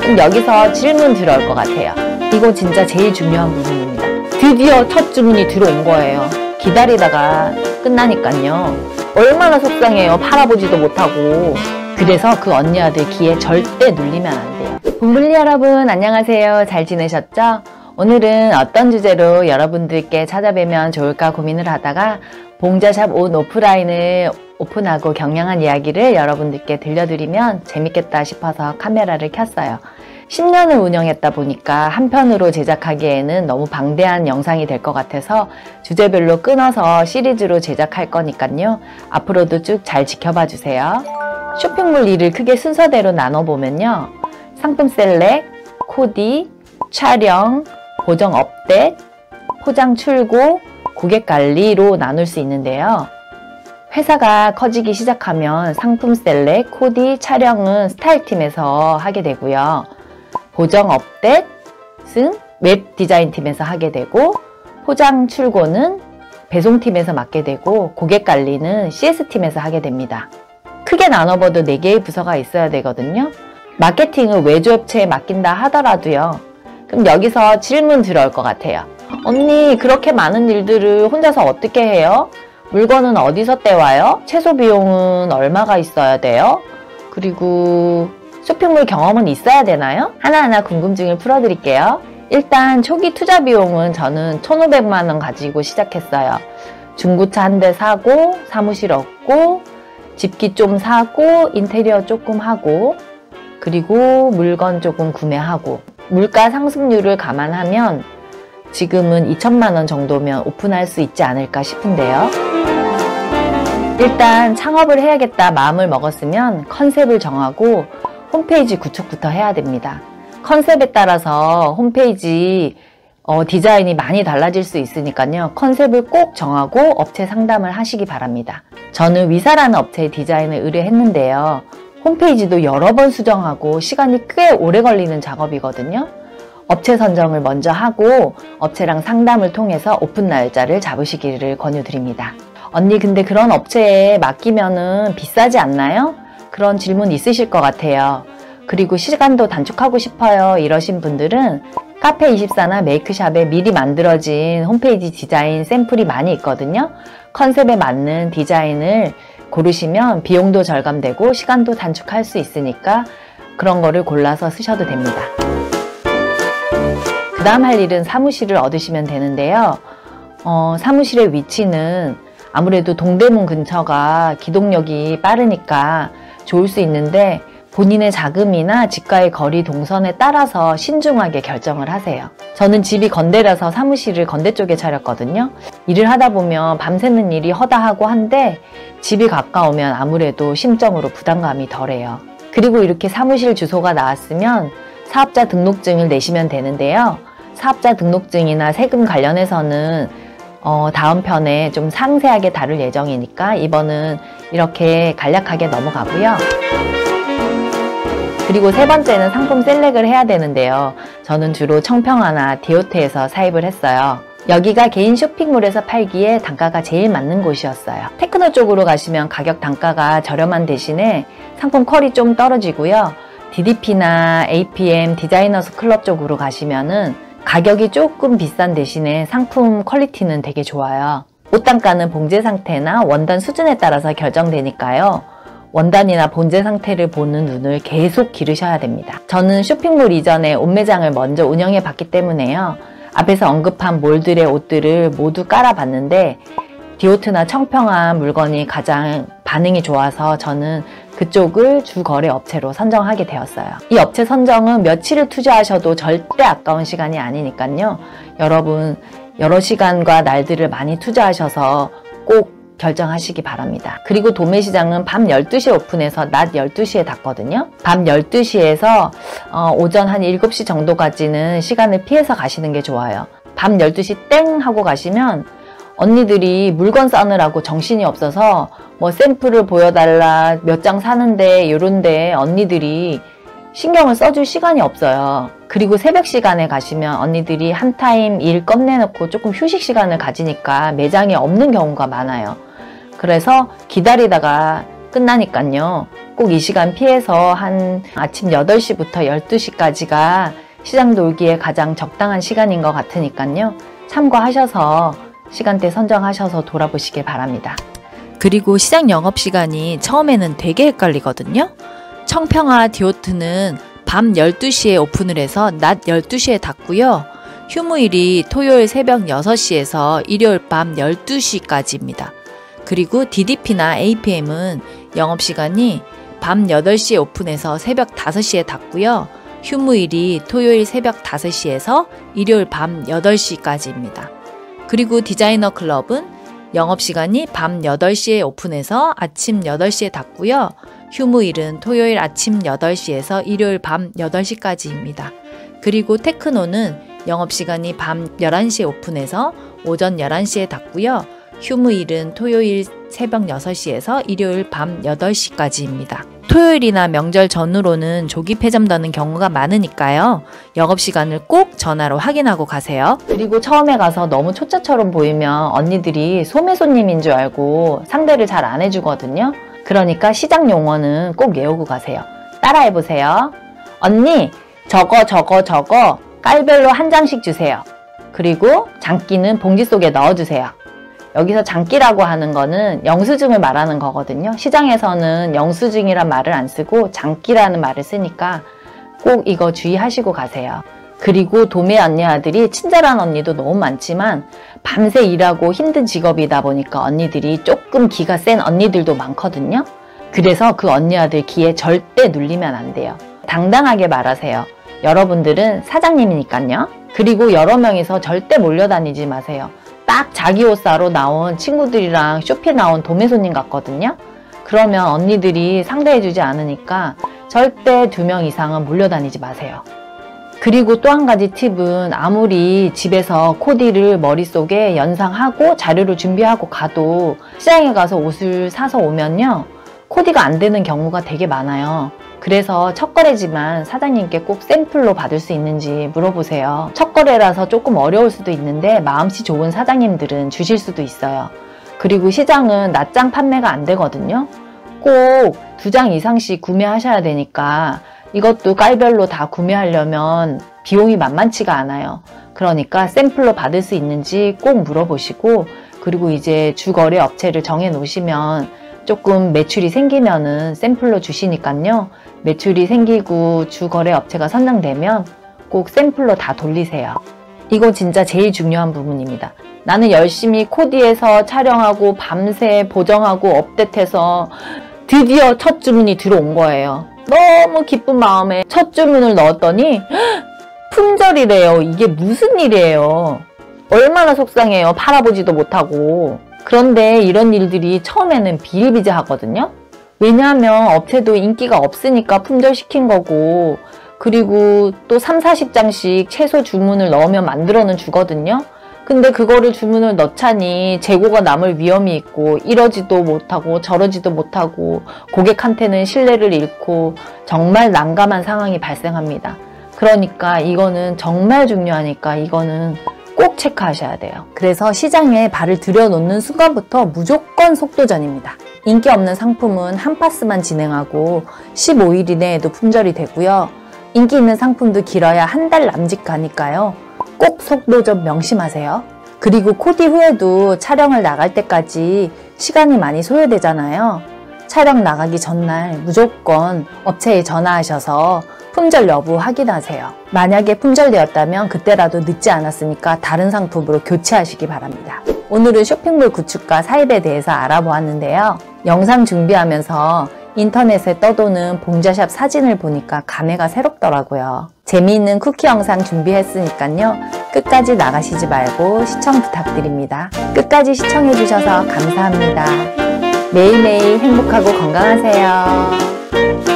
그럼 여기서 질문 들어올 것 같아요. 이거 진짜 제일 중요한 부분입니다. 드디어 첫 주문이 들어온 거예요. 기다리다가 끝나니까요. 얼마나 속상해요. 팔아보지도 못하고. 그래서 그 언니 아들 귀에 절대 눌리면 안 돼요. 봄블리 여러분 안녕하세요. 잘 지내셨죠? 오늘은 어떤 주제로 여러분들께 찾아뵈면 좋을까 고민을 하다가 봉자샵 옷 오프라인을 오픈하고 경영한 이야기를 여러분들께 들려드리면 재밌겠다 싶어서 카메라를 켰어요. 10년을 운영했다 보니까 한편으로 제작하기에는 너무 방대한 영상이 될 것 같아서 주제별로 끊어서 시리즈로 제작할 거니까요. 앞으로도 쭉 잘 지켜봐 주세요. 쇼핑몰 일을 크게 순서대로 나눠보면요. 상품 셀렉, 코디, 촬영, 보정 업데이트, 포장 출고, 고객 관리로 나눌 수 있는데요. 회사가 커지기 시작하면 상품 셀렉, 코디, 촬영은 스타일팀에서 하게 되고요. 보정 업데이트는 웹 디자인팀에서 하게 되고, 포장 출고는 배송팀에서 맡게 되고, 고객 관리는 CS팀에서 하게 됩니다. 크게 나눠봐도 4개의 부서가 있어야 되거든요. 마케팅을 외주업체에 맡긴다 하더라도요. 그럼 여기서 질문 들어올 것 같아요. 언니, 그렇게 많은 일들을 혼자서 어떻게 해요? 물건은 어디서 떼와요? 최소 비용은 얼마가 있어야 돼요? 그리고 쇼핑몰 경험은 있어야 되나요? 하나하나 궁금증을 풀어드릴게요. 일단 초기 투자 비용은 저는 1,500만 원 가지고 시작했어요. 중고차 한 대 사고, 사무실 얻고, 집기 좀 사고, 인테리어 조금 하고, 그리고 물건 조금 구매하고, 물가 상승률을 감안하면 지금은 2천만 원 정도면 오픈할 수 있지 않을까 싶은데요. 일단 창업을 해야겠다 마음을 먹었으면 컨셉을 정하고 홈페이지 구축부터 해야 됩니다. 컨셉에 따라서 홈페이지 디자인이 많이 달라질 수 있으니까요. 컨셉을 꼭 정하고 업체 상담을 하시기 바랍니다. 저는 위사라는 업체의 디자인을 의뢰했는데요. 홈페이지도 여러 번 수정하고 시간이 꽤 오래 걸리는 작업이거든요. 업체 선정을 먼저 하고 업체랑 상담을 통해서 오픈 날짜를 잡으시기를 권유드립니다. 언니, 근데 그런 업체에 맡기면은 비싸지 않나요? 그런 질문 있으실 것 같아요. 그리고 시간도 단축하고 싶어요 이러신 분들은 카페24나 메이크샵에 미리 만들어진 홈페이지 디자인 샘플이 많이 있거든요. 컨셉에 맞는 디자인을 고르시면 비용도 절감되고 시간도 단축할 수 있으니까 그런 거를 골라서 쓰셔도 됩니다. 그 다음 할 일은 사무실을 얻으시면 되는데요. 사무실의 위치는 아무래도 동대문 근처가 기동력이 빠르니까 좋을 수 있는데 본인의 자금이나 집과의 거리 동선에 따라서 신중하게 결정을 하세요. 저는 집이 건대라서 사무실을 건대 쪽에 차렸거든요. 일을 하다 보면 밤새는 일이 허다하고 한데 집이 가까우면 아무래도 심적으로 부담감이 덜해요. 그리고 이렇게 사무실 주소가 나왔으면 사업자 등록증을 내시면 되는데요. 사업자 등록증이나 세금 관련해서는 다음 편에 좀 상세하게 다룰 예정이니까 이번은 이렇게 간략하게 넘어가고요. 그리고 세 번째는 상품 셀렉을 해야 되는데요. 저는 주로 청평화나 디오트에서 사입을 했어요. 여기가 개인 쇼핑몰에서 팔기에 단가가 제일 맞는 곳이었어요. 테크노 쪽으로 가시면 가격 단가가 저렴한 대신에 상품 퀄이 좀 떨어지고요. DDP나 APM 디자이너스 클럽 쪽으로 가시면은 가격이 조금 비싼 대신에 상품 퀄리티는 되게 좋아요. 옷 단가는 봉제 상태나 원단 수준에 따라서 결정되니까요. 원단이나 본제 상태를 보는 눈을 계속 기르셔야 됩니다. 저는 쇼핑몰 이전에 옷 매장을 먼저 운영해 봤기 때문에요. 앞에서 언급한 몰들의 옷들을 모두 깔아봤는데 디오트나 청평화 물건이 가장 반응이 좋아서 저는 그쪽을 주 거래 업체로 선정하게 되었어요. 이 업체 선정은 며칠을 투자하셔도 절대 아까운 시간이 아니니까요. 여러분 여러 시간과 날들을 많이 투자하셔서 꼭 결정하시기 바랍니다. 그리고 도매시장은 밤 12시에 오픈해서 낮 12시에 닫거든요. 밤 12시에서 오전 한 7시 정도까지는 시간을 피해서 가시는 게 좋아요. 밤 12시 땡 하고 가시면 언니들이 물건 싸느라고 정신이 없어서 뭐 샘플을 보여달라 몇 장 사는데 이런데 언니들이 신경을 써줄 시간이 없어요. 그리고 새벽 시간에 가시면 언니들이 한 타임 일 끝내놓고 조금 휴식 시간을 가지니까 매장에 없는 경우가 많아요. 그래서 기다리다가 끝나니까요. 꼭 이 시간 피해서 한 아침 8시부터 12시까지가 시장 놀기에 가장 적당한 시간인 것 같으니까요. 참고하셔서 시간대 선정하셔서 돌아보시길 바랍니다. 그리고 시장 영업시간이 처음에는 되게 헷갈리거든요. 청평화 디오트는 밤 12시에 오픈을 해서 낮 12시에 닫고요. 휴무일이 토요일 새벽 6시에서 일요일 밤 12시까지입니다. 그리고 DDP나 APM은 영업시간이 밤 8시에 오픈해서 새벽 5시에 닫고요. 휴무일이 토요일 새벽 5시에서 일요일 밤 8시까지입니다. 그리고 디자이너 클럽은 영업시간이 밤 8시에 오픈해서 아침 8시에 닫고요. 휴무일은 토요일 아침 8시에서 일요일 밤 8시까지입니다. 그리고 테크노는 영업시간이 밤 11시에 오픈해서 오전 11시에 닫고요. 휴무일은 토요일 새벽 6시에서 일요일 밤 8시까지입니다. 토요일이나 명절 전후로는 조기 폐점되는 경우가 많으니까요. 영업시간을 꼭 전화로 확인하고 가세요. 그리고 처음에 가서 너무 초짜처럼 보이면 언니들이 소매 손님인 줄 알고 상대를 잘 안 해주거든요. 그러니까 시장 용어는 꼭 외우고 가세요. 따라해보세요. 언니, 저거 깔별로 한 장씩 주세요. 그리고 장기는 봉지 속에 넣어주세요. 여기서 장기라고 하는 거는 영수증을 말하는 거거든요. 시장에서는 영수증이란 말을 안 쓰고 장기라는 말을 쓰니까 꼭 이거 주의하시고 가세요. 그리고 도매 언니아들이 친절한 언니도 너무 많지만 밤새 일하고 힘든 직업이다 보니까 언니들이 조금 기가 센 언니들도 많거든요. 그래서 그 언니아들 기에 절대 눌리면 안 돼요. 당당하게 말하세요. 여러분들은 사장님이니까요. 그리고 여러 명이서 절대 몰려다니지 마세요. 딱 자기 옷 사러 나온 친구들이랑 쇼핑 나온 도매 손님 같거든요. 그러면 언니들이 상대해주지 않으니까 절대 2명 이상은 몰려다니지 마세요. 그리고 또 한 가지 팁은 아무리 집에서 코디를 머릿속에 연상하고 자료를 준비하고 가도 시장에 가서 옷을 사서 오면요. 코디가 안 되는 경우가 되게 많아요. 그래서 첫 거래지만 사장님께 꼭 샘플로 받을 수 있는지 물어보세요. 첫 거래라서 조금 어려울 수도 있는데 마음씨 좋은 사장님들은 주실 수도 있어요. 그리고 시장은 낱장 판매가 안 되거든요. 꼭 2장 이상씩 구매하셔야 되니까 이것도 깔별로 다 구매하려면 비용이 만만치가 않아요. 그러니까 샘플로 받을 수 있는지 꼭 물어보시고, 그리고 이제 주거래 업체를 정해 놓으시면 조금 매출이 생기면은 샘플로 주시니까요. 매출이 생기고 주거래 업체가 선정되면 꼭 샘플로 다 돌리세요. 이거 진짜 제일 중요한 부분입니다. 나는 열심히 코디해서 촬영하고 밤새 보정하고 업데이트해서 드디어 첫 주문이 들어온 거예요. 너무 기쁜 마음에 첫 주문을 넣었더니 품절이래요. 이게 무슨 일이에요. 얼마나 속상해요. 팔아보지도 못하고. 그런데 이런 일들이 처음에는 비일비재하거든요. 왜냐하면 업체도 인기가 없으니까 품절시킨 거고, 그리고 또 3, 40장씩 최소 주문을 넣으면 만들어는 주거든요. 근데 그거를 주문을 넣자니 재고가 남을 위험이 있고 이러지도 못하고 저러지도 못하고 고객한테는 신뢰를 잃고 정말 난감한 상황이 발생합니다. 그러니까 이거는 정말 중요하니까 이거는 꼭 체크하셔야 돼요. 그래서 시장에 발을 들여놓는 순간부터 무조건 속도전입니다. 인기 없는 상품은 한 파스만 진행하고 15일 이내에도 품절이 되고요. 인기 있는 상품도 길어야 한 달 남짓 가니까요. 꼭 속도전 명심하세요. 그리고 코디 후에도 촬영을 나갈 때까지 시간이 많이 소요되잖아요. 촬영 나가기 전날 무조건 업체에 전화하셔서 품절 여부 확인하세요. 만약에 품절되었다면 그때라도 늦지 않았으니까 다른 상품으로 교체하시기 바랍니다. 오늘은 쇼핑몰 구축과 사입에 대해서 알아보았는데요. 영상 준비하면서 인터넷에 떠도는 봉자샵 사진을 보니까 감회가 새롭더라고요. 재미있는 쿠키 영상 준비했으니까요. 끝까지 나가시지 말고 시청 부탁드립니다. 끝까지 시청해주셔서 감사합니다. 매일매일 행복하고 건강하세요.